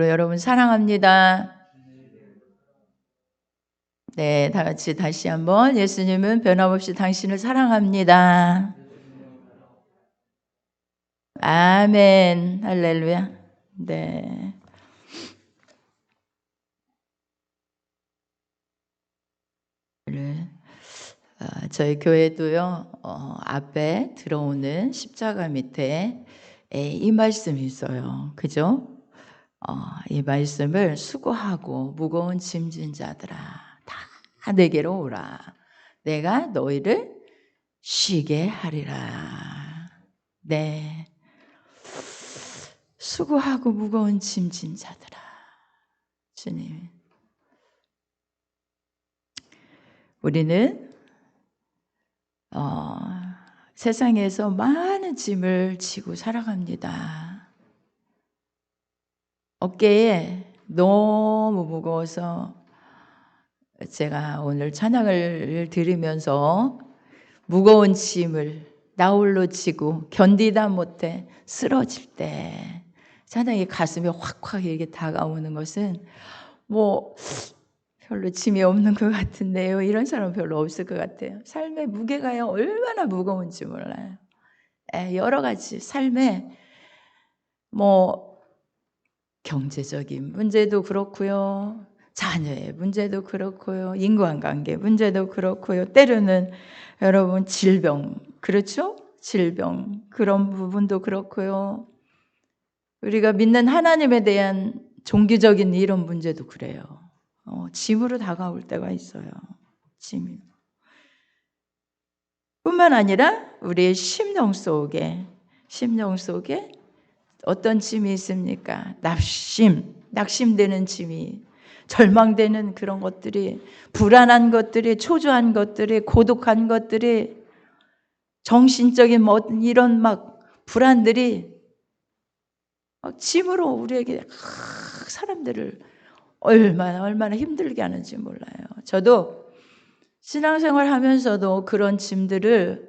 여러분 사랑합니다. 네, 다 같이 다시 한번 예수님은 변함없이 당신을 사랑합니다. 아멘. 할렐루야. 네. 저희 교회도요, 앞에 들어오는 십자가 밑에 이 말씀이 있어요. 그죠? 이 말씀을 수고하고 무거운 짐진 자들아, 다 내게로 오라. 내가 너희를 쉬게 하리라. 네. 수고하고 무거운 짐진 자들아. 주님. 우리는 세상에서 많은 짐을 지고 살아갑니다. 어깨에 너무 무거워서 제가 오늘 찬양을 들으면서 무거운 짐을 나홀로 지고 견디다 못해 쓰러질 때 찬양이 가슴에 확확 이렇게 다가오는 것은 뭐 별로 짐이 없는 것 같은데요. 이런 사람은 별로 없을 것 같아요. 삶의 무게가 얼마나 무거운지 몰라요. 여러 가지 삶에 뭐 경제적인 문제도 그렇고요. 자녀의 문제도 그렇고요. 인간관계 문제도 그렇고요. 때로는 여러분 질병, 그렇죠? 질병 그런 부분도 그렇고요. 우리가 믿는 하나님에 대한 종교적인 이런 문제도 그래요. 짐으로 다가올 때가 있어요. 짐. 뿐만 아니라 우리의 심령 속에 어떤 짐이 있습니까? 낙심되는 짐이, 절망되는 그런 것들이, 불안한 것들이, 초조한 것들이, 고독한 것들이, 정신적인 이런 막 불안들이 짐으로 우리에게 사람들을 얼마나 힘들게 하는지 몰라요. 저도 신앙생활 하면서도 그런 짐들을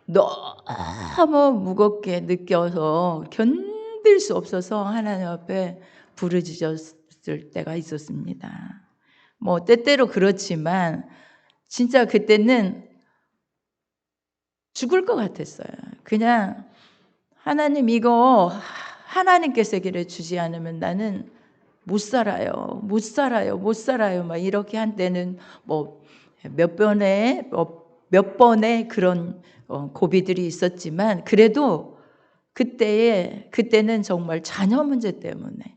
너무 무겁게 느껴서 견딜 수 없어서 하나님 앞에 부르짖었을 때가 있었습니다. 뭐 때때로 그렇지만 진짜 그때는 죽을 것 같았어요. 그냥 하나님 이거 하나님께서 길을 주지 않으면 나는 못 살아요. 막 이렇게 한 때는 뭐 몇 번의 그런 고비들이 있었지만 그래도 그때는 정말 자녀 문제 때문에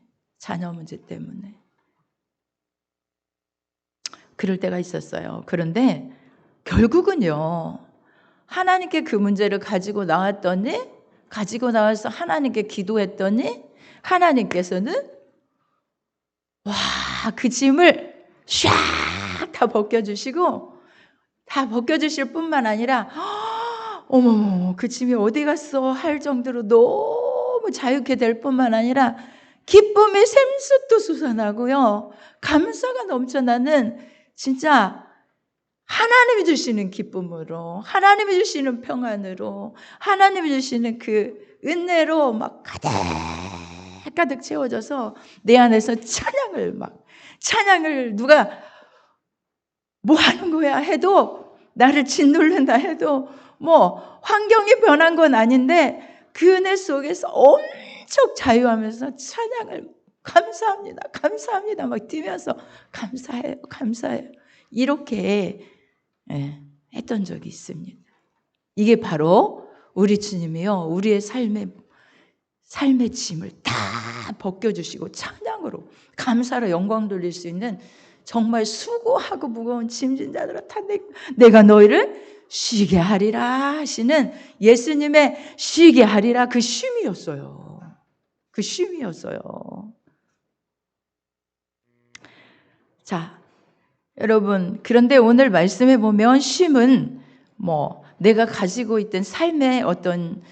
그럴 때가 있었어요. 그런데 결국은요, 하나님께 그 문제를 가지고 나와서 하나님께 기도했더니 하나님께서는 그 짐을 샥 다 벗겨주실 뿐만 아니라 어머머 그 짐이 어디 갔어 할 정도로 너무 자유케 될 뿐만 아니라 기쁨이 샘솟도 솟아나고요. 감사가 넘쳐나는 진짜 하나님이 주시는 기쁨으로, 하나님이 주시는 평안으로, 하나님이 주시는 그 은혜로 막 가득 채워져서 내 안에서 찬양을 누가 뭐 하는 거야 해도, 나를 짓누른다 해도, 뭐 환경이 변한 건 아닌데 그 은혜 속에서 엄청 자유하면서 찬양을 감사합니다 막 뛰면서 감사해요 이렇게 했던 적이 있습니다. 이게 바로 우리 주님이요, 우리의 삶의 짐을 다 벗겨주시고 찬양으로 감사로 영광 돌릴 수 있는 정말 수고하고 무거운 짐진 자들아 다 내가 너희를 쉬게 하리라 하시는 예수님의 쉬게 하리라 그 쉼이었어요. 자, 여러분, 그런데 오늘 말씀해 보면 쉼은 뭐 내가 가지고 있던 삶의 어떤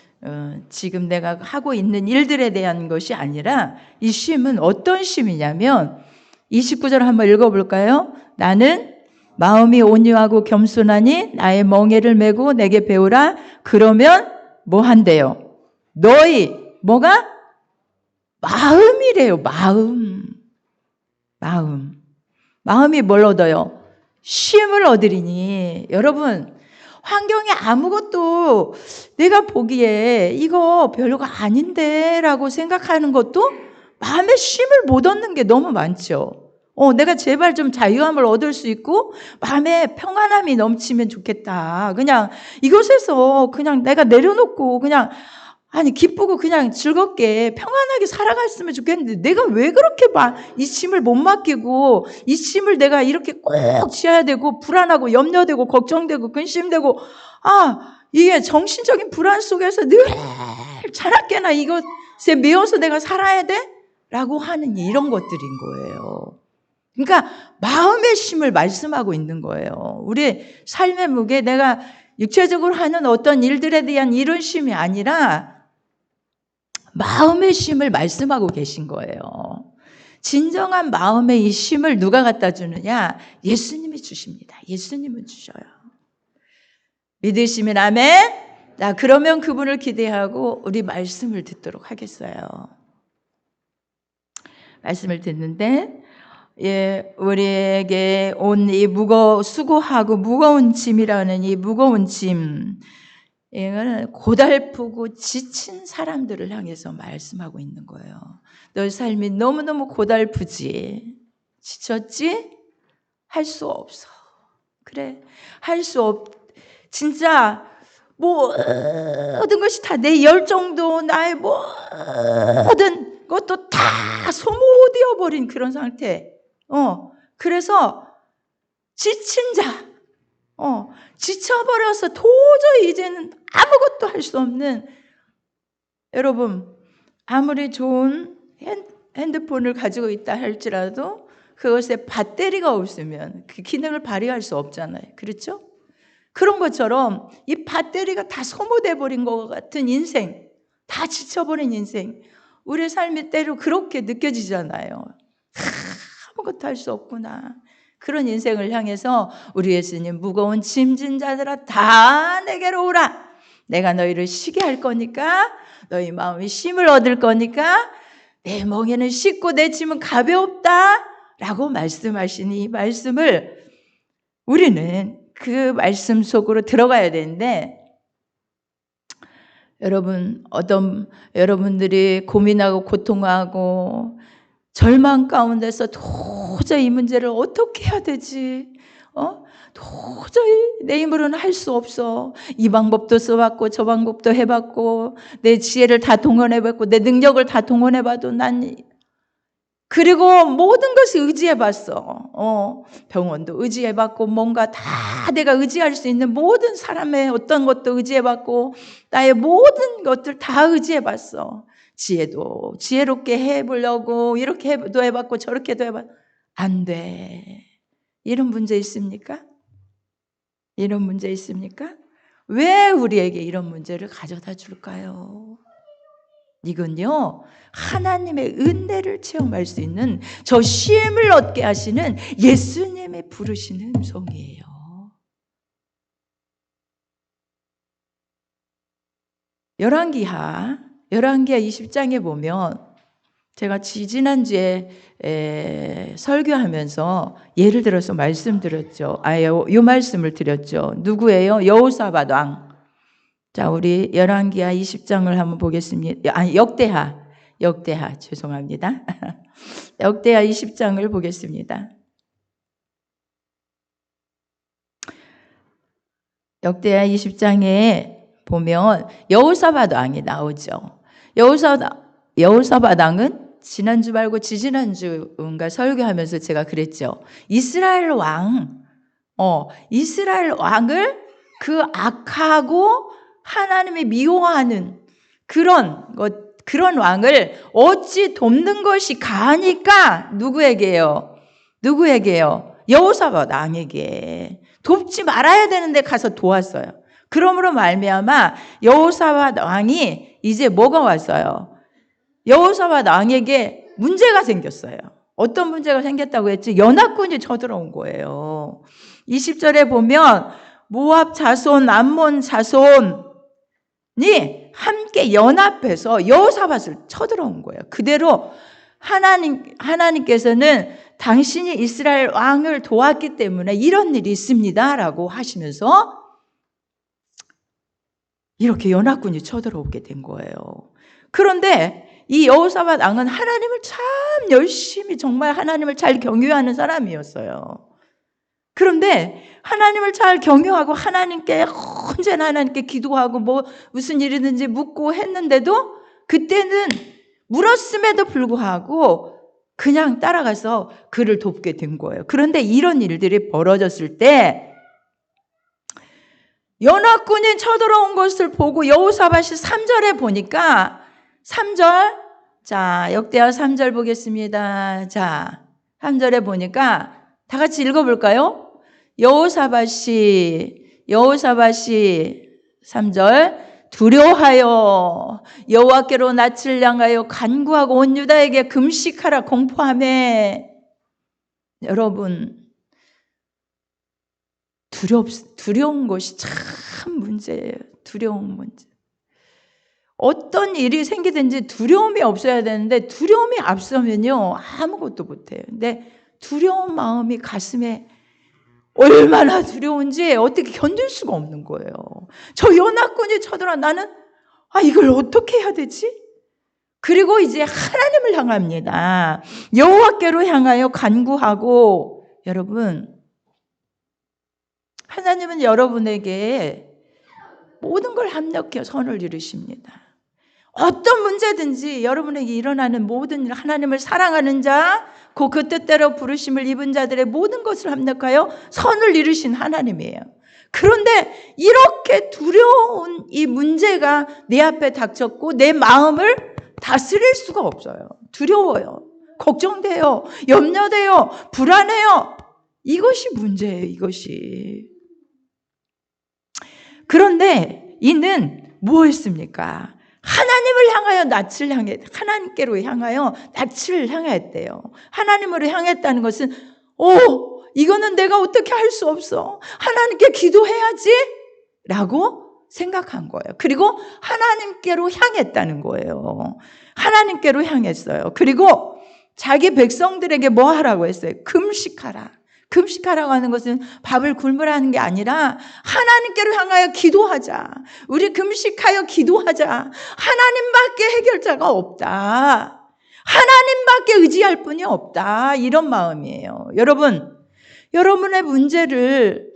지금 내가 하고 있는 일들에 대한 것이 아니라 이 쉼은 어떤 쉼이냐면 29절 한번 읽어볼까요? 나는 마음이 온유하고 겸손하니 나의 멍에를 메고 내게 배우라. 그러면 뭐 한대요? 너희 뭐가? 마음이래요. 마음이 뭘 얻어요? 쉼을 얻으리니. 여러분, 환경이 아무것도 내가 보기에 이거 별거 아닌데 라고 생각하는 것도 마음의 쉼을 못 얻는 게 너무 많죠. 내가 제발 좀 자유함을 얻을 수 있고 마음에 평안함이 넘치면 좋겠다. 그냥 이곳에서 그냥 내가 내려놓고 그냥 기쁘고 그냥 즐겁게 평안하게 살아갔으면 좋겠는데 내가 왜 그렇게 이 짐을 못 맡기고 이 짐을 내가 이렇게 꼭 쥐어야 되고 불안하고 염려되고 걱정되고 근심되고 이게 정신적인 불안 속에서 늘 자나깨나 이것에 매여서 내가 살아야 돼? 라고 하는 이런 것들인 거예요. 그러니까 마음의 쉼을 말씀하고 있는 거예요. 우리 삶의 무게, 내가 육체적으로 하는 어떤 일들에 대한 이런 쉼이 아니라 마음의 쉼을 말씀하고 계신 거예요. 진정한 마음의 이 쉼을 누가 갖다 주느냐? 예수님이 주십니다. 예수님은 주셔요. 믿으시면 아멘? 자, 그러면 그분을 기대하고 우리 말씀을 듣도록 하겠어요. 말씀을 듣는데 우리에게 온 이 수고하고 무거운 짐이라는 이 무거운 짐, 이거는 고달프고 지친 사람들을 향해서 말씀하고 있는 거예요. 너 삶이 너무너무 고달프지? 지쳤지? 할 수 없어. 그래, 할 수 진짜 모든 것이 다 내 열정도 나의 모든 것도 다 소모되어 버린 그런 상태. 그래서 지친 자, 지쳐버려서 도저히 이제는 아무것도 할 수 없는, 여러분, 아무리 좋은 핸드폰을 가지고 있다 할지라도 그것에 배터리가 없으면 그 기능을 발휘할 수 없잖아요. 그렇죠? 그런 것처럼 이 배터리가 다 소모돼 버린 것 같은 인생, 다 지쳐버린 인생, 우리의 삶이 때로 그렇게 느껴지잖아요. 아무것도 할 수 없구나. 그런 인생을 향해서 우리 예수님, 무거운 짐진 자들아 다 내게로 오라. 내가 너희를 쉬게 할 거니까, 너희 마음이 쉼을 얻을 거니까, 내 멍에는 쉽고 내 짐은 가볍다 라고 말씀하신 이 말씀을 우리는 그 말씀 속으로 들어가야 되는데, 여러분들이 고민하고 고통하고 절망 가운데서 도저히 이 문제를 어떻게 해야 되지? 도저히 내 힘으로는 할 수 없어. 이 방법도 써봤고 저 방법도 해봤고 내 지혜를 다 동원해봤고 내 능력을 다 동원해봐도 그리고 모든 것을 의지해봤어. 병원도 의지해봤고 뭔가 다 내가 의지할 수 있는 모든 사람의 어떤 것도 의지해봤고 나의 모든 것들 다 의지해봤어. 지혜도 지혜롭게 해보려고 이렇게도 해봤고 저렇게도 해봤고 안 돼. 이런 문제 있습니까? 이런 문제 있습니까? 왜 우리에게 이런 문제를 가져다 줄까요? 이건요, 하나님의 은혜를 체험할 수 있는 저 쉼을 얻게 하시는 예수님의 부르시는 음성이에요. 열왕기하 20장에 보면 제가 지난주에 설교하면서 예를 들어서 말씀드렸죠. 이 말씀을 드렸죠. 누구예요? 여호사밧 왕. 자, 우리 열왕기하 20장을 한번 보겠습니다. 역대하 죄송합니다. 역대하 20장을 보겠습니다. 역대하 20장에 보면 여호사밧 왕이 나오죠. 여호사밧 왕은 지난주 말고 지지난주인가 설교하면서 제가 그랬죠. 이스라엘 왕을 그 악하고 하나님이 미워하는 그런 왕을 어찌 돕는 것이 가하니까 누구에게요? 여호사밧 왕에게. 돕지 말아야 되는데 가서 도왔어요. 그러므로 말미암아 여호사밧 왕이 이제 뭐가 왔어요? 여호사밧 왕에게 문제가 생겼어요. 어떤 문제가 생겼다고 했지? 연합군이 쳐들어온 거예요. 20절에 보면 모압 자손, 암몬 자손이 함께 연합해서 여호사밧을 쳐들어온 거예요. 그대로 하나님께서는 당신이 이스라엘 왕을 도왔기 때문에 이런 일이 있습니다라고 하시면서 이렇게 연합군이 쳐들어오게 된 거예요. 그런데 이 여호사밧 왕은 하나님을 참 열심히 정말 하나님을 잘 경유하는 사람이었어요. 그런데 하나님을 잘 경유하고 하나님께 언제나 하나님께 기도하고 뭐 무슨 일이든지 묻고 했는데도 그때는 물었음에도 불구하고 그냥 따라가서 그를 돕게 된 거예요. 그런데 이런 일들이 벌어졌을 때 연합군이 쳐들어온 것을 보고 여호사밧이 3절에 보니까 3절, 자 역대하 3절 보겠습니다. 자 3절에 보니까 다 같이 읽어볼까요? 여호사밧이 3절 두려워하여 여호와께로 낯을 향하여 간구하고 온 유다에게 금식하라 공포하며. 여러분 두려운 것이 참 문제예요. 두려운 문제. 어떤 일이 생기든지 두려움이 없어야 되는데 두려움이 앞서면요 아무것도 못해요. 근데 두려운 마음이 가슴에 얼마나 두려운지 어떻게 견딜 수가 없는 거예요. 저 연합군이 쳐들어 나는 이걸 어떻게 해야 되지? 그리고 이제 하나님을 향합니다. 여호와께로 향하여 간구하고. 여러분 하나님은 여러분에게 모든 걸 합력해 선을 이루십니다. 어떤 문제든지 여러분에게 일어나는 모든 일, 하나님을 사랑하는 자, 그 뜻대로 부르심을 입은 자들의 모든 것을 합력하여 선을 이루신 하나님이에요. 그런데 이렇게 두려운 이 문제가 내 앞에 닥쳤고 내 마음을 다스릴 수가 없어요. 두려워요. 걱정돼요. 염려돼요. 불안해요. 이것이 문제예요. 이것이. 그런데 이는 무엇입니까? 하나님을 향하여 하나님께로 향하여 낯을 향했대요. 하나님으로 향했다는 것은 이거는 내가 어떻게 할 수 없어. 하나님께 기도해야지 라고 생각한 거예요. 그리고 하나님께로 향했다는 거예요. 하나님께로 향했어요. 그리고 자기 백성들에게 뭐 하라고 했어요? 금식하라. 금식하라고 하는 것은 밥을 굶으라는 게 아니라 하나님께로 향하여 기도하자. 우리 금식하여 기도하자. 하나님밖에 해결자가 없다. 하나님밖에 의지할 분이 없다. 이런 마음이에요. 여러분의 문제를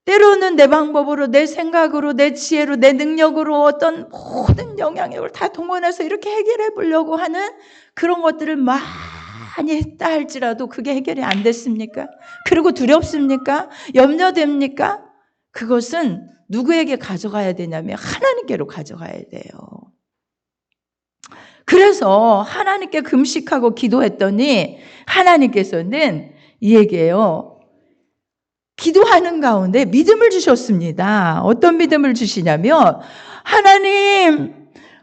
때로는 내 방법으로, 내 생각으로, 내 지혜로, 내 능력으로 어떤 모든 영향력을 다 동원해서 이렇게 해결해 보려고 하는 그런 것들을 많이 했다 할지라도 그게 해결이 안 됐습니까? 그리고 두렵습니까? 염려됩니까? 그것은 누구에게 가져가야 되냐면 하나님께로 가져가야 돼요. 그래서 하나님께 금식하고 기도했더니 하나님께서는 이 얘기예요. 기도하는 가운데 믿음을 주셨습니다. 어떤 믿음을 주시냐면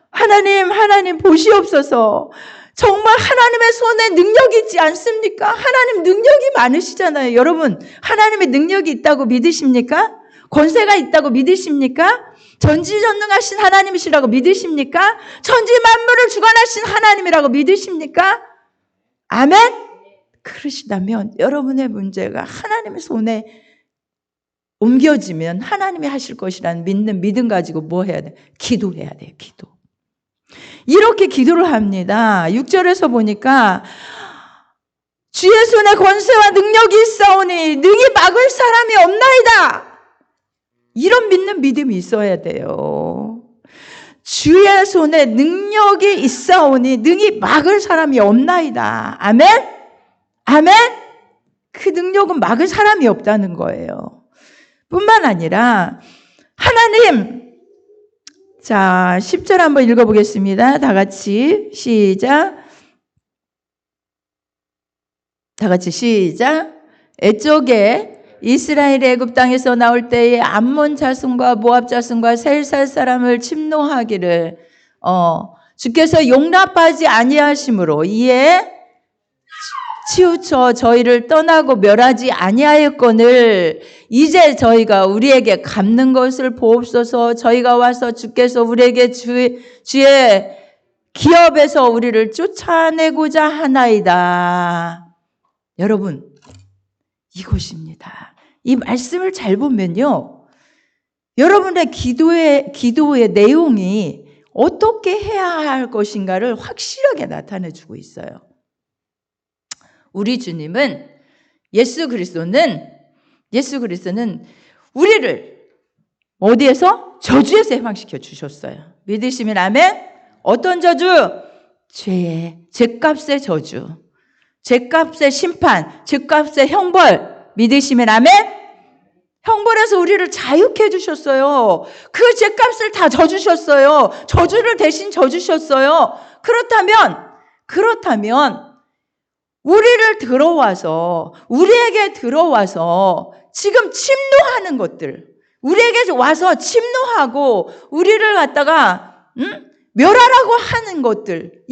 하나님 보시옵소서. 정말 하나님의 손에 능력이 있지 않습니까? 하나님 능력이 많으시잖아요. 여러분 하나님의 능력이 있다고 믿으십니까? 권세가 있다고 믿으십니까? 전지전능하신 하나님이시라고 믿으십니까? 천지 만물을 주관하신 하나님이라고 믿으십니까? 아멘? 그러시다면 여러분의 문제가 하나님의 손에 옮겨지면 하나님이 하실 것이라는 믿는 믿음 가지고 뭐 해야 돼? 기도해야 돼요. 기도. 이렇게 기도를 합니다. 6절에서 보니까 주의 손에 권세와 능력이 있사오니 능히 막을 사람이 없나이다. 이런 믿는 믿음이 있어야 돼요. 주의 손에 능력이 있사오니 능히 막을 사람이 없나이다. 아멘? 아멘? 그 능력은 막을 사람이 없다는 거예요. 뿐만 아니라 하나님, 자 10절 한번 읽어보겠습니다. 다 같이 시작. 애쪽에 이스라엘이 애굽 땅에서 나올 때에 암몬 자손과 모압 자손과 셀살 사람을 침노하기를 주께서 용납하지 아니하심으로 이에 치우쳐 저희를 떠나고 멸하지 아니하였거늘 이제 저희가 우리에게 갚는 것을 보옵소서. 저희가 와서 주께서 우리에게 주의 기업에서 우리를 쫓아내고자 하나이다. 여러분, 이것입니다. 이 말씀을 잘 보면요, 여러분의 기도의 내용이 어떻게 해야 할 것인가를 확실하게 나타내주고 있어요. 우리 주님은 예수 그리스도는 우리를 어디에서? 저주에서 해방시켜 주셨어요. 믿으시면 아멘? 어떤 저주? 죄값의 저주, 죄값의 심판, 죄값의 형벌. 믿으시면 아멘? 형벌에서 우리를 자유케 해주셨어요. 그 죄값을 다 져주셨어요. 저주를 대신 져주셨어요. 그렇다면 우리에게 들어와서 지금 침노하는 것들, 우리에게 와서 침노하고 우리를 갖다가 멸하라고 하는 것들,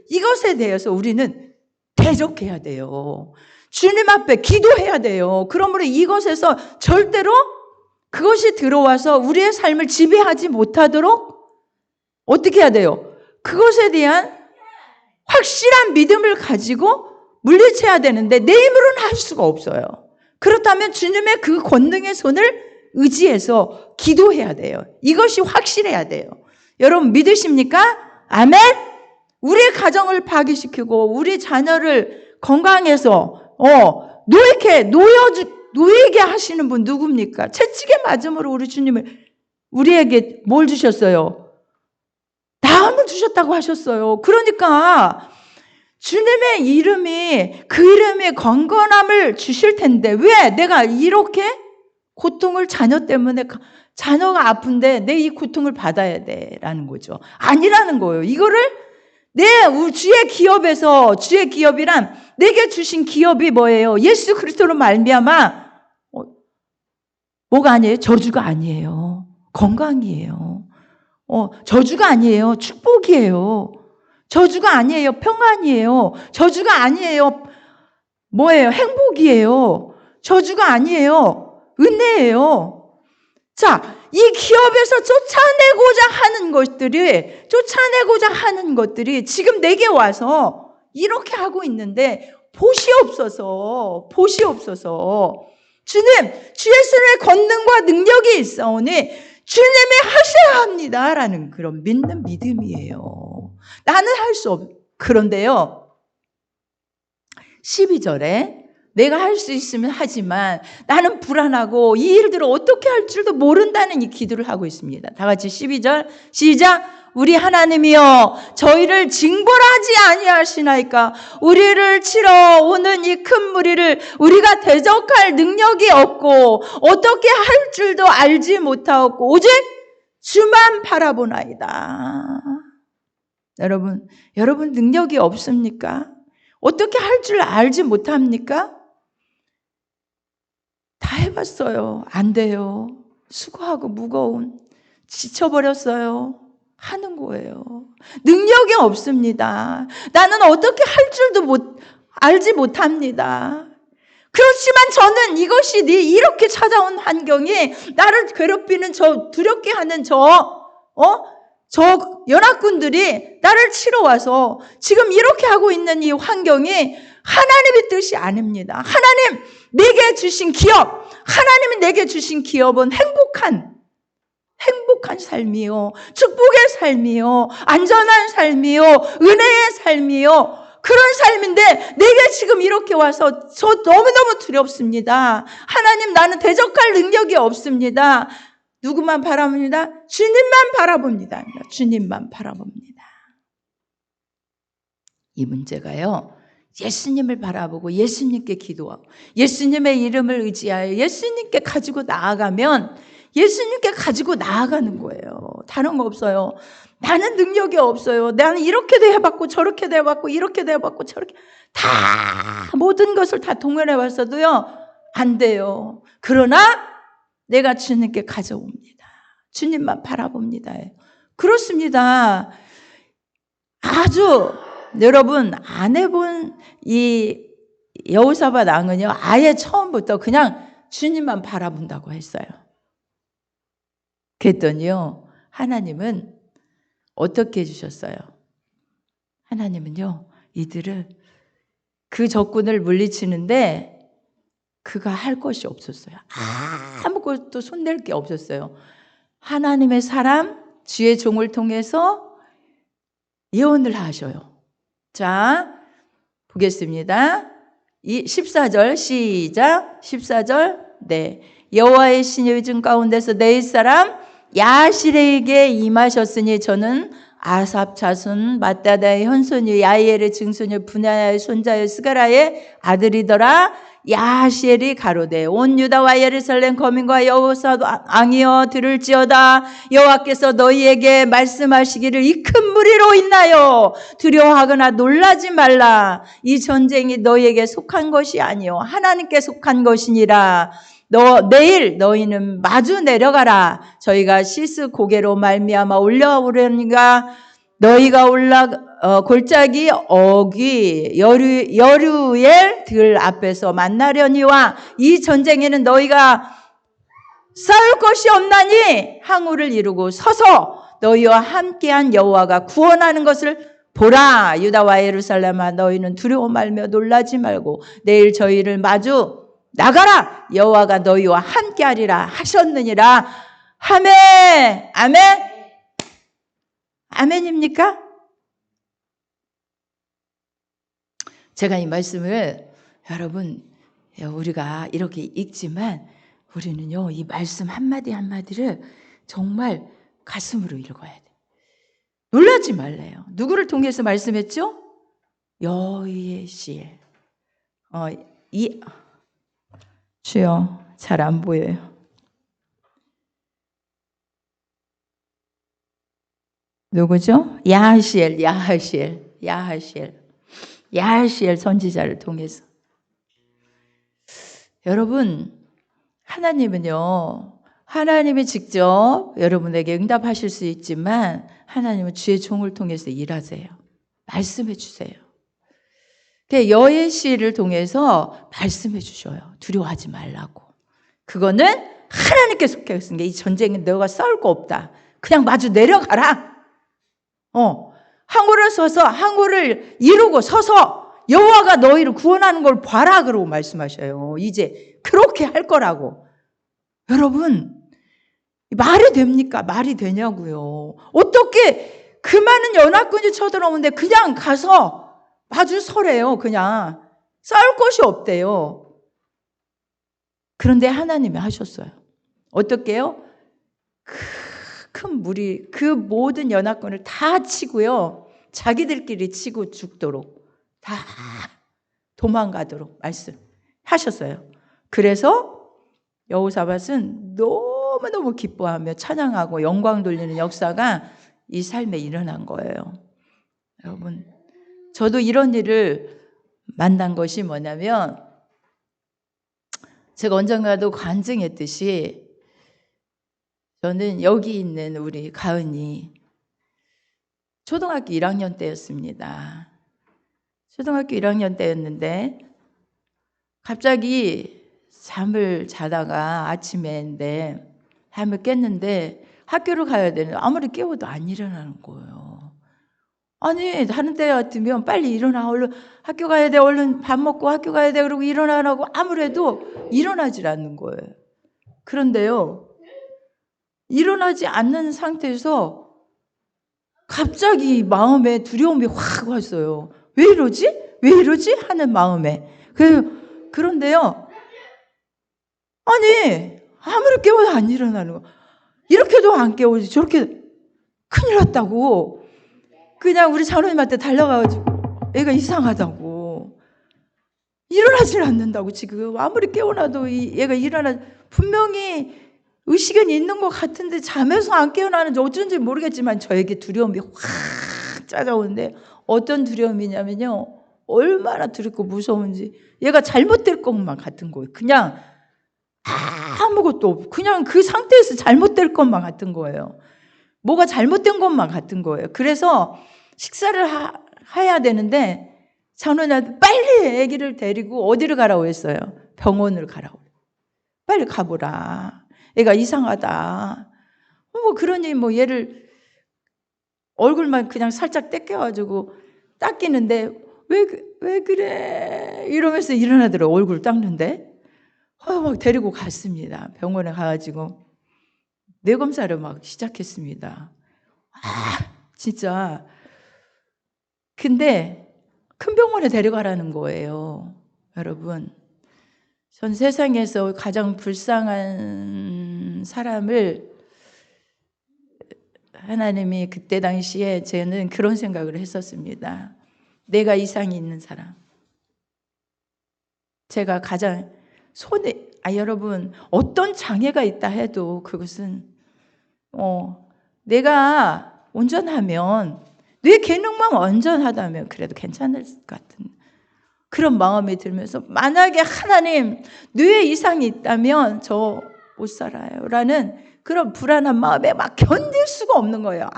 이것에 대해서 우리는 대적해야 돼요. 주님 앞에 기도해야 돼요. 그러므로 이것에서 절대로 그것이 들어와서 우리의 삶을 지배하지 못하도록 어떻게 해야 돼요? 그것에 대한 확실한 믿음을 가지고 물리쳐야 되는데 내 힘으로는 할 수가 없어요. 그렇다면 주님의 그 권능의 손을 의지해서 기도해야 돼요. 이것이 확실해야 돼요. 여러분 믿으십니까? 아멘? 우리 가정을 파괴시키고 우리 자녀를 건강해서 놓이게 하시는 분 누굽니까? 채찍에 맞음으로 우리 주님을 우리에게 뭘 주셨어요? 나음을 주셨다고 하셨어요. 그러니까 주님의 이름이 그 이름의 건건함을 주실 텐데 왜 내가 이렇게 고통을 자녀 때문에 자녀가 아픈데 내 이 고통을 받아야 돼라는 거죠. 아니라는 거예요. 이거를 주의 기업이란 내게 주신 기업이 뭐예요? 예수 그리스도로 말미암아 뭐가 아니에요? 저주가 아니에요. 건강이에요. 저주가 아니에요. 축복이에요. 저주가 아니에요. 평안이에요. 저주가 아니에요. 뭐예요? 행복이에요. 저주가 아니에요. 은혜예요. 자, 이 기업에서 쫓아내고자 하는 것들이 지금 내게 와서 이렇게 하고 있는데 보시 없어서 주님, 주 예수의 권능과 능력이 있사오니 주님이 하셔야 합니다라는 그런 믿는 믿음이에요. 나는 할 수 없. 그런데요, 12절에 내가 할 수 있으면 하지만 나는 불안하고 이 일들을 어떻게 할 줄도 모른다는 이 기도를 하고 있습니다. 다 같이 12절 시작. 우리 하나님이여 저희를 징벌하지 아니하시나이까. 우리를 치러 오는 이 큰 무리를 우리가 대적할 능력이 없고 어떻게 할 줄도 알지 못하고 오직 주만 바라보나이다. 여러분 능력이 없습니까? 어떻게 할 줄 알지 못합니까? 다 해봤어요. 안 돼요. 수고하고 무거운 지쳐버렸어요. 하는 거예요. 능력이 없습니다. 나는 어떻게 할 줄도 알지 못합니다. 그렇지만 저는 이것이 이렇게 찾아온 환경이 나를 괴롭히는 두렵게 하는 저 연합군들이 나를 치러 와서 지금 이렇게 하고 있는 이 환경이 하나님의 뜻이 아닙니다. 하나님이 내게 주신 기업은 행복한 삶이요, 축복의 삶이요, 안전한 삶이요, 은혜의 삶이요. 그런 삶인데 내게 지금 이렇게 와서 저 너무너무 두렵습니다. 하나님, 나는 대적할 능력이 없습니다. 누구만 바라봅니다? 주님만 바라봅니다. 주님만 바라봅니다. 이 문제가요, 예수님을 바라보고 예수님께 기도하고 예수님의 이름을 의지하여 예수님께 가지고 나아가면 예수님께 가지고 나아가는 거예요. 다른 거 없어요. 나는 능력이 없어요. 나는 이렇게도 해봤고 저렇게도 해봤고 이렇게도 해봤고 저렇게 다 모든 것을 다 동원해 봤어도요 안 돼요. 그러나 내가 주님께 가져옵니다. 주님만 바라봅니다. 그렇습니다. 아주 여러분 안 해본 이 여호사밧 왕은요 아예 처음부터 그냥 주님만 바라본다고 했어요. 그랬더니요 하나님은 어떻게 해주셨어요? 하나님은요 이들을 그 적군을 물리치는데 그가 할 것이 없었어요. 아무것도 손댈 게 없었어요. 하나님의 사람 주의 종을 통해서 예언을 하셔요. 자 보겠습니다. 14절 시작. 14절 네 여호와의 신의 의중 가운데서 내 사람 야실에게 임하셨으니 저는 아삽 자손 마따다의 현손이 야이엘의 증손이 분야의 손자의 스가라의 아들이더라. 야시엘이 가로되 온 유다와 예루살렘 거민과 여호사 왕이여 들을지어다. 여호와께서 너희에게 말씀하시기를 이 큰 무리로 인하여 두려워하거나 놀라지 말라. 이 전쟁이 너희에게 속한 것이 아니요 하나님께 속한 것이니라. 내일 너희는 마주 내려가라. 저희가 시스 고개로 말미암아 올라오려니가 너희가 골짜기 어귀 여루엘 들 앞에서 만나려니와 이 전쟁에는 너희가 싸울 것이 없나니 항우를 이루고 서서 너희와 함께한 여호와가 구원하는 것을 보라. 유다와 예루살렘아 너희는 두려워 말며 놀라지 말고 내일 저희를 마주 나가라. 여호와가 너희와 함께하리라 하셨느니라. 아멘. 아멘. 아멘입니까? 제가 이 말씀을 여러분 우리가 이렇게 읽지만 우리는요 이 말씀 한마디 한마디를 정말 가슴으로 읽어야 돼. 놀라지 말래요. 누구를 통해서 말씀했죠? 여호시엘. 주여 잘 안 보여요. 누구죠? 야하시엘 선지자를 통해서. 여러분 하나님은요 하나님이 직접 여러분에게 응답하실 수 있지만 하나님은 주의 종을 통해서 일하세요. 말씀해 주세요. 여호시엘을 통해서 말씀해 주셔요. 두려워하지 말라고. 그거는 하나님께 속해 있는 게 이 전쟁은 너가 싸울 거 없다. 그냥 마주 내려가라. 항구를 서서 항구를 이루고 서서 여호와가 너희를 구원하는 걸 봐라 그러고 말씀하셔요. 이제 그렇게 할 거라고. 여러분 말이 됩니까? 말이 되냐고요. 어떻게 그 많은 연합군이 쳐들어오는데 그냥 가서 마주 서래요. 그냥 싸울 것이 없대요. 그런데 하나님이 하셨어요. 어떻게요? 큰 무리 그 모든 연합군을 다 치고요. 자기들끼리 치고 죽도록 다 도망가도록 말씀하셨어요. 그래서 여호사밧은 너무너무 기뻐하며 찬양하고 영광 돌리는 역사가 이 삶에 일어난 거예요. 여러분 저도 이런 일을 만난 것이 뭐냐면 제가 언젠가도 간증했듯이 저는 여기 있는 우리 가은이 초등학교 1학년 때였습니다. 초등학교 1학년 때였는데 갑자기 잠을 자다가 아침에인데 잠을 깼는데 학교를 가야 되는데 아무리 깨워도 안 일어나는 거예요. 아니 다른 때 같으면 빨리 일어나 얼른 학교 가야 돼 얼른 밥 먹고 학교 가야 돼 그러고 일어나라고 아무래도 일어나질 않는 거예요. 그런데요 일어나지 않는 상태에서 갑자기 마음에 두려움이 확 왔어요. 왜 이러지? 왜 이러지? 하는 마음에. 그런데요. 아니 아무리 깨워도 안 일어나는 거. 이렇게도 안 깨우지 저렇게 큰일 났다고. 그냥 우리 장로님한테 달려가가지고 애가 이상하다고. 일어나질 않는다고 지금. 아무리 깨워놔도 얘가 분명히 의식은 있는 것 같은데 잠에서 안 깨어나는지 어쩐지 모르겠지만 저에게 두려움이 확 찾아오는데 어떤 두려움이냐면요. 얼마나 두렵고 무서운지 얘가 잘못될 것만 같은 거예요. 그냥 아무것도 없고 그냥 그 상태에서 잘못될 것만 같은 거예요. 뭐가 잘못된 것만 같은 거예요. 그래서 식사를 해야 되는데 장로님한테 빨리 아기를 데리고 어디를 가라고 했어요? 병원을 가라고. 빨리 가보라. 애가 이상하다. 뭐 그러니 뭐 얘를 얼굴만 그냥 살짝 떼껴가지고 닦이는데 왜 그래? 이러면서 일어나더라고. 얼굴 닦는데. 막 데리고 갔습니다. 병원에 가가지고 뇌검사를 막 시작했습니다. 진짜. 근데 큰 병원에 데려가라는 거예요. 여러분. 전 세상에서 가장 불쌍한 사람을 하나님이 그때 당시에 저는 그런 생각을 했었습니다. 내가 이상이 있는 사람. 제가 가장 여러분 어떤 장애가 있다 해도 그것은 내가 온전하면 뇌 기능만 온전하다면 그래도 괜찮을 것 같은 그런 마음이 들면서 만약에 하나님 뇌에 이상이 있다면 저 못 살아요 라는 그런 불안한 마음에 막 견딜 수가 없는 거예요.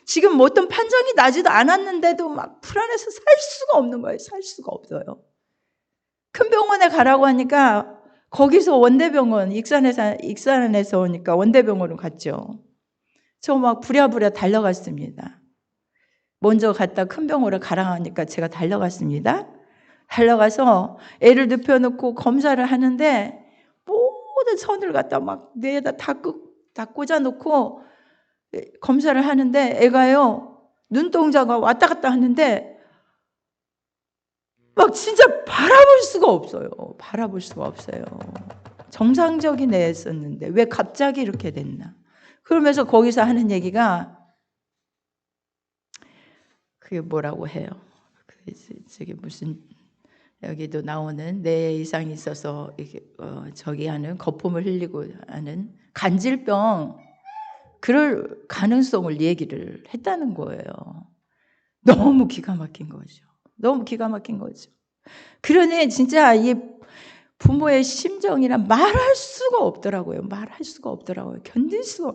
지금 어떤 판정이 나지도 않았는데도 막 불안해서 살 수가 없는 거예요. 살 수가 없어요. 큰 병원에 가라고 하니까 거기서 원대병원, 익산에서 오니까 원대병원으로 갔죠. 저 막 부랴부랴 달려갔습니다. 먼저 갔다 큰 병원으로 가라고 하니까 제가 달려갔습니다. 달려가서 애를 눕혀놓고 검사를 하는데 모든 선을 갖다 막 뇌에다 다 꽂아놓고 검사를 하는데 애가요 눈동자가 왔다 갔다 하는데 막 진짜 바라볼 수가 없어요. 바라볼 수가 없어요. 정상적인 애였었는데 왜 갑자기 이렇게 됐나. 그러면서 거기서 하는 얘기가 그게 뭐라고 해요. 저게 무슨 여기도 나오는 뇌 이상이 있어서 이게 저기 하는 거품을 흘리고 하는 간질병 그럴 가능성을 얘기를 했다는 거예요. 너무 기가 막힌 거죠. 너무 기가 막힌 거죠. 그러니 진짜 이 부모의 심정이란 말할 수가 없더라고요. 말할 수가 없더라고요. 견딜 수가.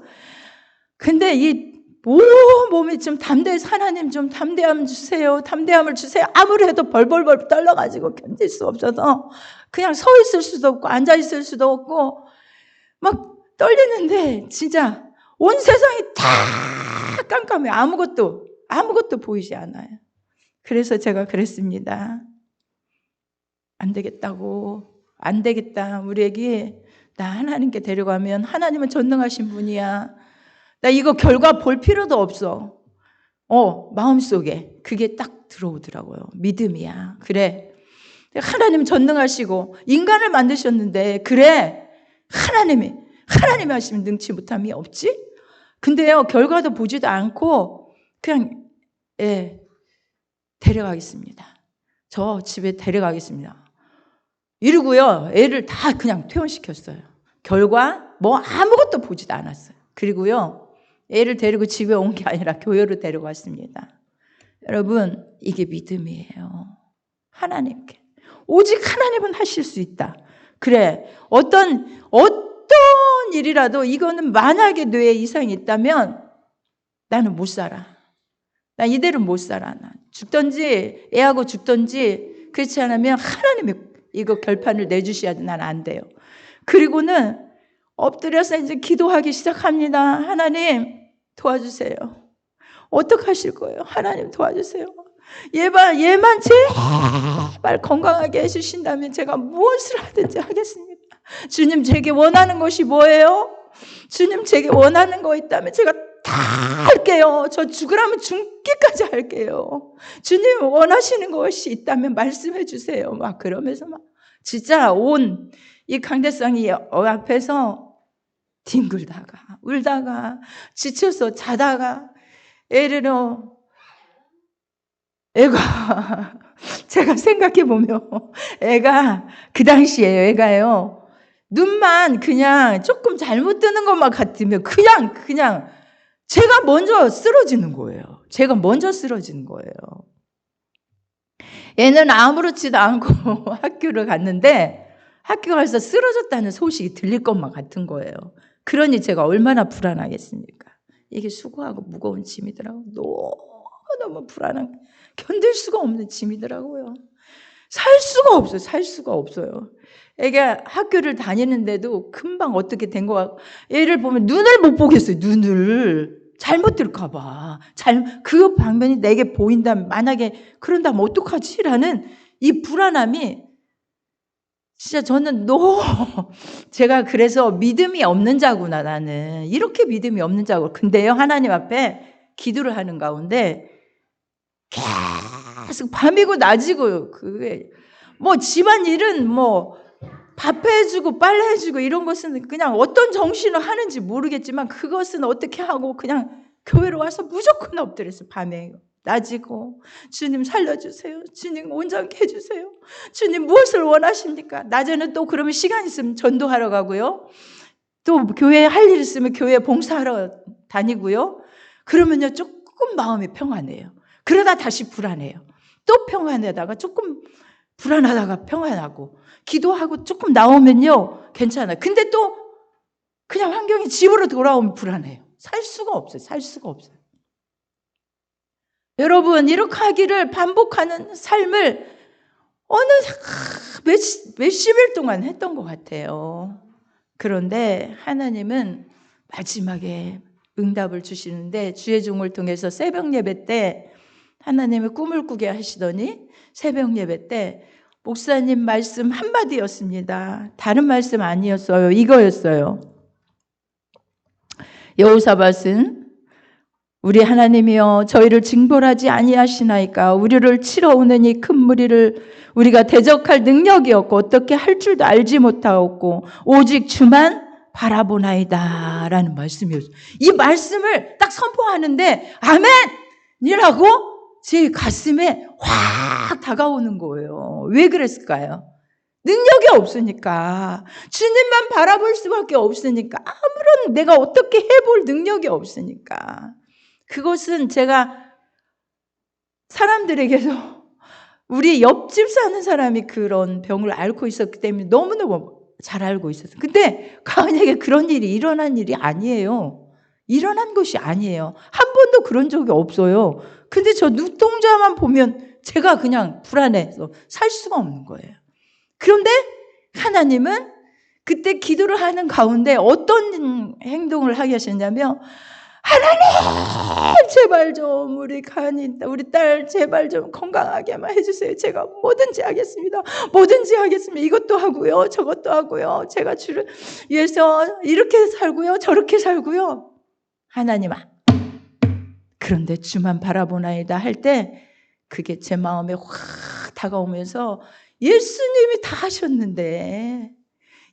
근데 이 몸이 좀 담대해서 하나님 좀 담대함 주세요. 담대함을 주세요. 아무리 해도 벌벌벌 떨려가지고 견딜 수 없어서 그냥 서 있을 수도 없고 앉아 있을 수도 없고 막 떨리는데 진짜 온 세상이 다 깜깜해. 아무것도 보이지 않아요. 그래서 제가 그랬습니다. 안 되겠다고. 안 되겠다. 우리 애기 나 하나님께 데려가면 하나님은 전능하신 분이야. 나 이거 결과 볼 필요도 없어. 마음속에 그게 딱 들어오더라고요. 믿음이야. 그래. 하나님 전능하시고 인간을 만드셨는데 그래. 하나님이 하시면 능치 못함이 없지? 근데요. 결과도 보지도 않고 그냥 데려가겠습니다. 저 집에 데려가겠습니다. 이러고요. 애를 다 그냥 퇴원시켰어요. 결과 뭐 아무것도 보지도 않았어요. 그리고요. 애를 데리고 집에 온 게 아니라 교회로 데려갔습니다. 여러분 이게 믿음이에요. 하나님께. 오직 하나님은 하실 수 있다. 그래. 어떤 일이라도 이거는 만약에 뇌에 이상이 있다면 나는 못 살아. 나 이대로 못 살아. 나 죽든지 애하고 죽든지 그렇지 않으면 하나님이 이거 결판을 내주셔야 돼. 난 안 돼요. 그리고는 엎드려서 이제 기도하기 시작합니다. 하나님 도와주세요. 어떻게 하실 거예요? 하나님 도와주세요. 얘만 제발 건강하게 해주신다면 제가 무엇을 하든지 하겠습니다. 주님 제게 원하는 것이 뭐예요? 주님 제게 원하는 거 있다면 제가 다 할게요. 저 죽으라면 죽기까지 할게요. 주님 원하시는 것이 있다면 말씀해 주세요. 막 그러면서 막 진짜 온 이 강대상이 앞에서 뒹굴다가 울다가 지쳐서 자다가 애가 제가 생각해 보면 애가 그 당시에요. 애가요 눈만 그냥 조금 잘못 뜨는 것만 같으면 그냥 제가 먼저 쓰러지는 거예요. 제가 먼저 쓰러지는 거예요. 얘는 아무렇지도 않고 학교를 갔는데 학교 가서 쓰러졌다는 소식이 들릴 것만 같은 거예요. 그러니 제가 얼마나 불안하겠습니까? 이게 수고하고 무거운 짐이더라고. 너무 불안한 견딜 수가 없는 짐이더라고요. 살 수가 없어요. 살 수가 없어요. 애가 학교를 다니는데도 금방 어떻게 된 거 같고, 얘를 보면 눈을 못 보겠어요. 눈을. 잘못 들까 봐. 그 방면이 내게 보인다면, 만약에 그런다면 어떡하지? 라는 이 불안함이 진짜 저는 너무 제가 그래서 믿음이 없는 자구나, 나는. 이렇게 믿음이 없는 자고. 근데요, 하나님 앞에 기도를 하는 가운데 계속 밤이고 낮이고, 그게 뭐 집안일은 뭐 밥 해주고 빨래 해주고 이런 것은 그냥 어떤 정신으로 하는지 모르겠지만, 그것은 어떻게 하고 그냥 교회로 와서 무조건 엎드려서 밤에 낮이고, 주님 살려주세요, 주님 온전케 해주세요, 주님 무엇을 원하십니까? 낮에는 또 그러면 시간 있으면 전도하러 가고요, 또 교회에 할 일 있으면 교회 봉사하러 다니고요. 그러면요 조금 마음이 평안해요. 그러다 다시 불안해요. 또 평안하다가 조금 불안하다가 평안하고, 기도하고 조금 나오면요 괜찮아요. 근데 또 그냥 환경이 집으로 돌아오면 불안해요. 살 수가 없어요. 살 수가 없어요. 여러분, 이렇게 하기를 반복하는 삶을 어느 몇십일 동안 했던 것 같아요. 그런데 하나님은 마지막에 응답을 주시는데, 주의 종을 통해서 새벽 예배 때 하나님의 꿈을 꾸게 하시더니, 새벽 예배 때 목사님 말씀 한마디였습니다. 다른 말씀 아니었어요. 이거였어요. 여호사밧은 우리 하나님이여 저희를 징벌하지 아니하시나이까. 우리를 치러 오는 이 큰 무리를 우리가 대적할 능력이 없고 어떻게 할 줄도 알지 못하였고 오직 주만 바라보나이다 라는 말씀이었어요. 이 말씀을 딱 선포하는데 아멘이라고 제 가슴에 확 다가오는 거예요. 왜 그랬을까요? 능력이 없으니까. 주님만 바라볼 수밖에 없으니까. 아무런 내가 어떻게 해볼 능력이 없으니까. 그것은 제가 사람들에게서, 우리 옆집 사는 사람이 그런 병을 앓고 있었기 때문에 너무너무 잘 알고 있었어요. 근데 가은이에게 그런 일이 일어난 일이 아니에요. 일어난 것이 아니에요. 한 번도 그런 적이 없어요. 근데 저 눈동자만 보면 제가 그냥 불안해서 살 수가 없는 거예요. 그런데 하나님은 그때 기도를 하는 가운데 어떤 행동을 하게 하셨냐면, 하나님 제발 좀 우리 가은이, 우리 딸 제발 좀 건강하게만 해주세요. 제가 뭐든지 하겠습니다. 뭐든지 하겠습니다. 이것도 하고요, 저것도 하고요, 제가 주를 위해서 이렇게 살고요, 저렇게 살고요. 하나님아, 그런데 주만 바라보나이다 할 때 그게 제 마음에 확 다가오면서, 예수님이 다 하셨는데,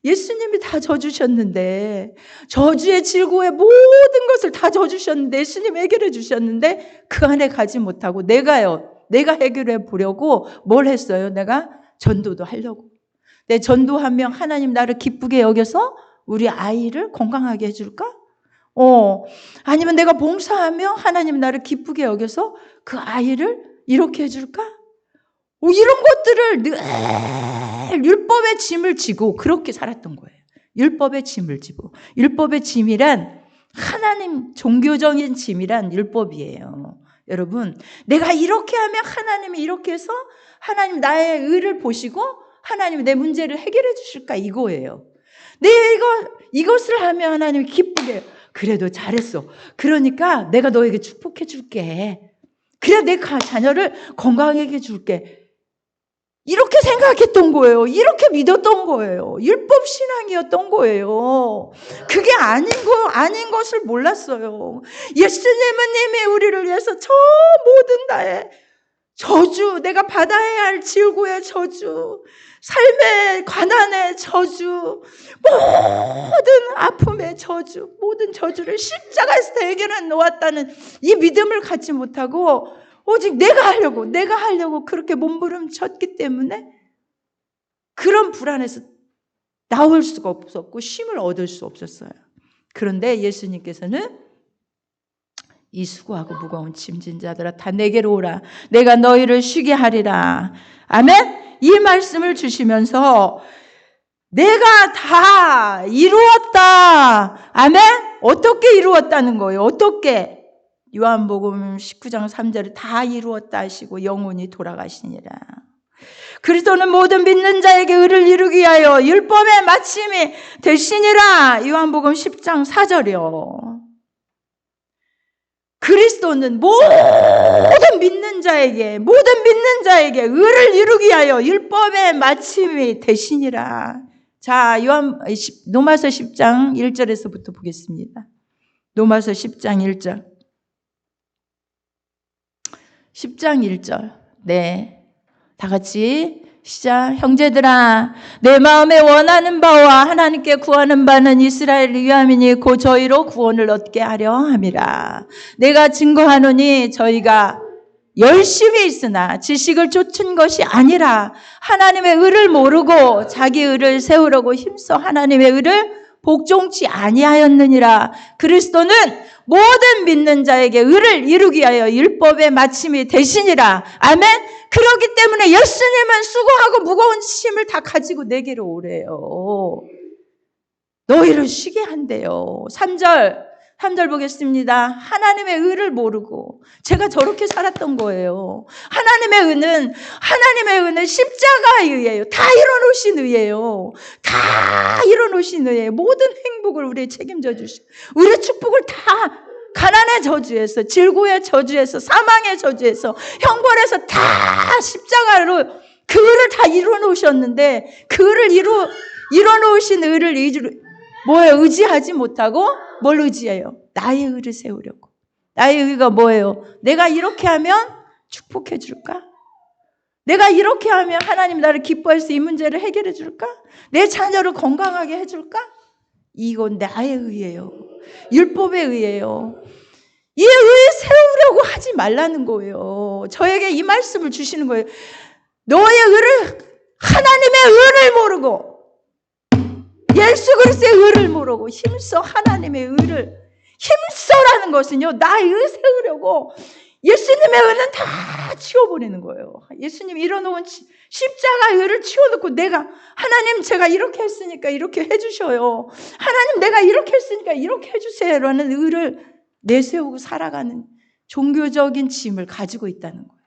예수님이 다 져주셨는데, 저주의 질고의 모든 것을 다 져주셨는데, 예수님 해결해 주셨는데 그 안에 가지 못하고 내가 해결해 보려고 뭘 했어요? 내가 전도도 하려고. 내 전도하면 하나님 나를 기쁘게 여겨서 우리 아이를 건강하게 해줄까? 아니면 내가 봉사하며 하나님 나를 기쁘게 여겨서 그 아이를 이렇게 해줄까? 이런 것들을 늘 율법의 짐을 지고 그렇게 살았던 거예요. 율법의 짐을 지고. 율법의 짐이란, 하나님 종교적인 짐이란 율법이에요. 여러분, 내가 이렇게 하면 하나님이 이렇게 해서 하나님 나의 의를 보시고 하나님이 내 문제를 해결해 주실까, 이거예요. 이것을 하면 하나님이 기쁘게, 그래도 잘했어, 그러니까 내가 너에게 축복해 줄게, 그래 내 자녀를 건강하게 해줄게, 이렇게 생각했던 거예요. 이렇게 믿었던 거예요. 율법 신앙이었던 거예요. 그게 아닌 것을 몰랐어요. 예수님은 이미 우리를 위해서 저 모든 나의 저주, 내가 받아야 할 질고의 저주, 삶의 가난의 저주, 모든 아픔의 저주, 모든 저주를 십자가에서 해결해 놓았다는 이 믿음을 갖지 못하고 오직 내가 하려고 그렇게 몸부림쳤기 때문에 그런 불안에서 나올 수가 없었고 쉼을 얻을 수 없었어요. 그런데 예수님께서는 이 수고하고 무거운 짐진 자들아 다 내게로 오라, 내가 너희를 쉬게 하리라. 아멘. 이 말씀을 주시면서 내가 다 이루었다. 아멘. 어떻게 이루었다는 거예요? 어떻게? 요한복음 19장 3절에 다 이루었다 하시고 영원히 돌아가시니라. 그리스도는 모든 믿는 자에게 의를 이루기 위하여 율법의 마침이 되시니라. 요한복음 10장 4절이요. 그리스도는 모든 믿는 자에게 의를 이루기 위하여 율법의 마침이 되시니라. 자, 로마서 10장 1절에서부터 보겠습니다. 로마서 10장 1절. 10장 1절. 네. 다 같이 시작. 형제들아, 내 마음에 원하는 바와 하나님께 구하는 바는 이스라엘을 위함이니 곧 저희로 구원을 얻게 하려 함이라. 내가 증거하노니 저희가 열심히 있으나 지식을 쫓은 것이 아니라 하나님의 의를 모르고 자기 의를 세우려고 힘써 하나님의 의를 복종치 아니하였느니라. 그리스도는 모든 믿는 자에게 의를 이루기 위하여 율법의 마침이 되시니라. 아멘. 그렇기 때문에 예수님은 수고하고 무거운 짐을 다 가지고 내게로 오래요. 너희를 쉬게 한대요. 3절 보겠습니다. 하나님의 의를 모르고 제가 저렇게 살았던 거예요. 하나님의 의는 십자가의 의예요. 다 이뤄놓으신 의예요. 다 이뤄놓으신 의예요. 모든 행복을 우리에 책임져 주시고 우리의 축복을 다 가난의 저주에서, 질고의 저주에서, 사망의 저주에서, 형벌에서 다 십자가로 그 의를 다 이뤄놓으셨는데 그 의를 이뤄놓으신 의를 뭐예요? 의지하지 못하고 뭘 의지해요? 나의 의를 세우려고. 나의 의가 뭐예요? 내가 이렇게 하면 축복해 줄까? 내가 이렇게 하면 하나님 나를 기뻐해서 이 문제를 해결해 줄까? 내 자녀를 건강하게 해줄까? 이건 나의 의예요. 율법의 의예요. 이 의 세우려고 하지 말라는 거예요. 저에게 이 말씀을 주시는 거예요. 너의 의를, 하나님의 의를 모르고 예수 그리스도의 의를 모르고 힘써 하나님의 의를 힘써라는 것은요. 나의 의 세우려고 예수님의 의는 다 치워버리는 거예요. 예수님이 이뤄놓은 십자가의 의를 치워놓고 내가 하나님 제가 이렇게 했으니까 이렇게 해주셔요. 하나님 내가 이렇게 했으니까 이렇게 해주세요. 라는 의를 내세우고 살아가는 종교적인 짐을 가지고 있다는 거예요.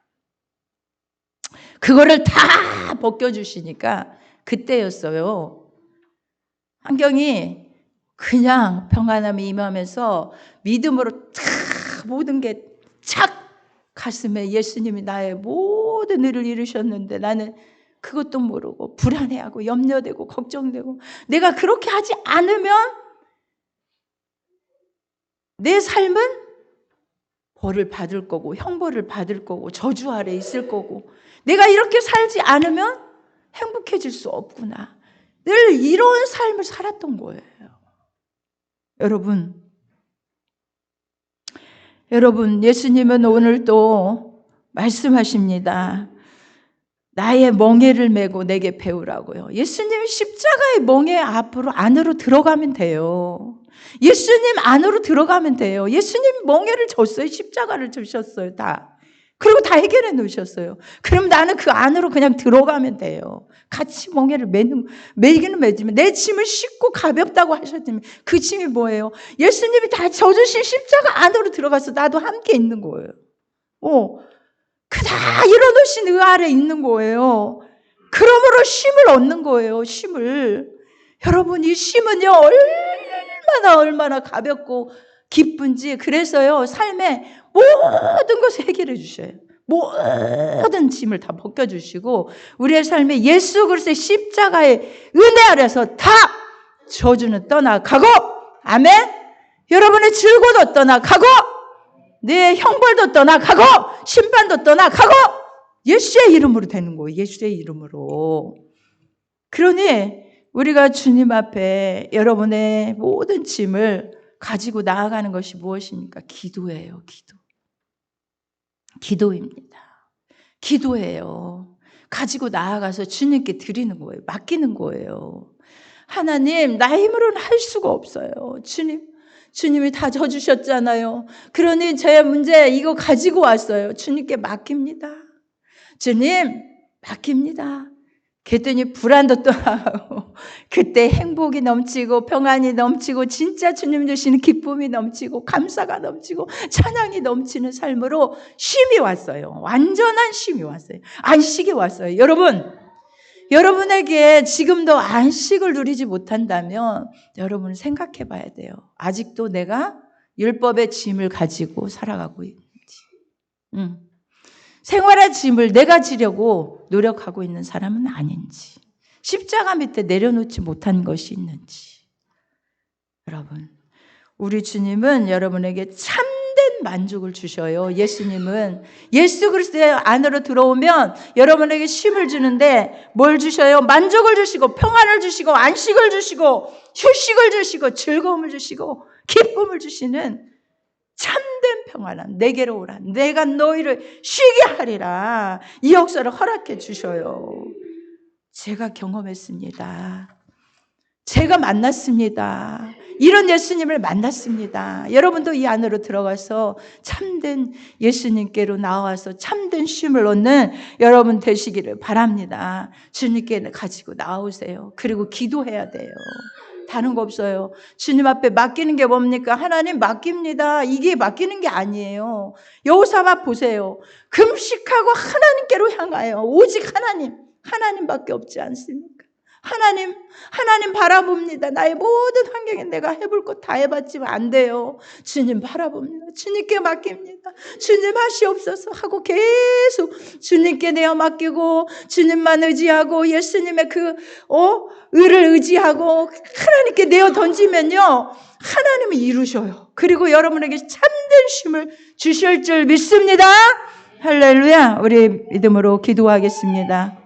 그거를 다 벗겨주시니까 그때였어요. 환경이 그냥 평안함이 임하면서 믿음으로 탁 모든 게 착 가슴에 예수님이 나의 모든 일을 이루셨는데 나는 그것도 모르고 불안해하고 염려되고 걱정되고 내가 그렇게 하지 않으면 내 삶은 벌을 받을 거고 형벌을 받을 거고 저주 아래 있을 거고 내가 이렇게 살지 않으면 행복해질 수 없구나. 늘 이런 삶을 살았던 거예요. 여러분 예수님은 오늘 또 말씀하십니다. 나의 멍에를 메고 내게 배우라고요. 예수님 십자가의 멍에 안으로 들어가면 돼요. 예수님 안으로 들어가면 돼요. 예수님 멍에를 졌어요. 십자가를 지셨어요. 다. 그리고 다 해결해 놓으셨어요. 그럼 나는 그 안으로 그냥 들어가면 돼요. 같이 멍에를 매기는 매지만 내 짐을 싣고 가볍다고 하셨더니 그 짐이 뭐예요? 예수님이 다 져주신 십자가 안으로 들어가서 나도 함께 있는 거예요. 그 다 이뤄놓으신 의 아래 있는 거예요. 그러므로 쉼을 얻는 거예요. 쉼을. 여러분 이 쉼은요 얼마나 가볍고 기쁜지 그래서요 삶에 모든 것을 해결해 주셔요. 모든 짐을 다 벗겨주시고 우리의 삶에 예수 그리스도의 십자가의 은혜 아래서 다 저주는 떠나가고 아멘. 여러분의 질고도 떠나가고 내 형벌도 떠나가고 심판도 떠나가고 예수의 이름으로 되는 거예요. 예수의 이름으로. 그러니 우리가 주님 앞에 여러분의 모든 짐을 가지고 나아가는 것이 무엇입니까? 기도예요. 기도입니다. 기도예요. 가지고 나아가서 주님께 드리는 거예요. 맡기는 거예요. 하나님, 나 힘으로는 할 수가 없어요. 주님이 다 져주셨잖아요. 그러니 제 문제 이거 가지고 왔어요. 주님께 맡깁니다. 주님, 맡깁니다. 그랬더니 불안도 떠나고 그때 행복이 넘치고 평안이 넘치고 진짜 주님 주시는 기쁨이 넘치고 감사가 넘치고 찬양이 넘치는 삶으로 쉼이 왔어요. 완전한 쉼이 왔어요. 안식이 왔어요. 여러분에게 지금도 안식을 누리지 못한다면 여러분 생각해 봐야 돼요. 아직도 내가 율법의 짐을 가지고 살아가고 있는지, 생활의 짐을 내가 지려고 노력하고 있는 사람은 아닌지, 십자가 밑에 내려놓지 못한 것이 있는지. 여러분, 우리 주님은 여러분에게 참된 만족을 주셔요. 예수님은 예수 그리스도의 안으로 들어오면 여러분에게 쉼을 주는데 뭘 주셔요? 만족을 주시고 평안을 주시고 안식을 주시고 휴식을 주시고 즐거움을 주시고 기쁨을 주시는 참된 평안함, 내게로 오라. 내가 너희를 쉬게 하리라. 이 역사를 허락해 주셔요. 제가 경험했습니다. 제가 만났습니다. 이런 예수님을 만났습니다. 여러분도 이 안으로 들어가서 참된 예수님께로 나와서 참된 쉼을 얻는 여러분 되시기를 바랍니다. 주님께 가지고 나오세요. 그리고 기도해야 돼요. 다른 거 없어요. 주님 앞에 맡기는 게 뭡니까? 하나님 맡깁니다. 이게 맡기는 게 아니에요. 여호사밧 보세요. 금식하고 하나님께로 향하여 오직 하나님밖에 없지 않습니까? 하나님 바라봅니다. 나의 모든 환경에 내가 해볼 것 다 해봤지만 안 돼요. 주님 바라봅니다. 주님께 맡깁니다. 주님 하시옵소서 하고 계속 주님께 내어 맡기고 주님만 의지하고 예수님의 의를 의지하고 하나님께 내어 던지면요, 하나님은 이루셔요. 그리고 여러분에게 참된 쉼을 주실 줄 믿습니다. 할렐루야. 우리 믿음으로 기도하겠습니다.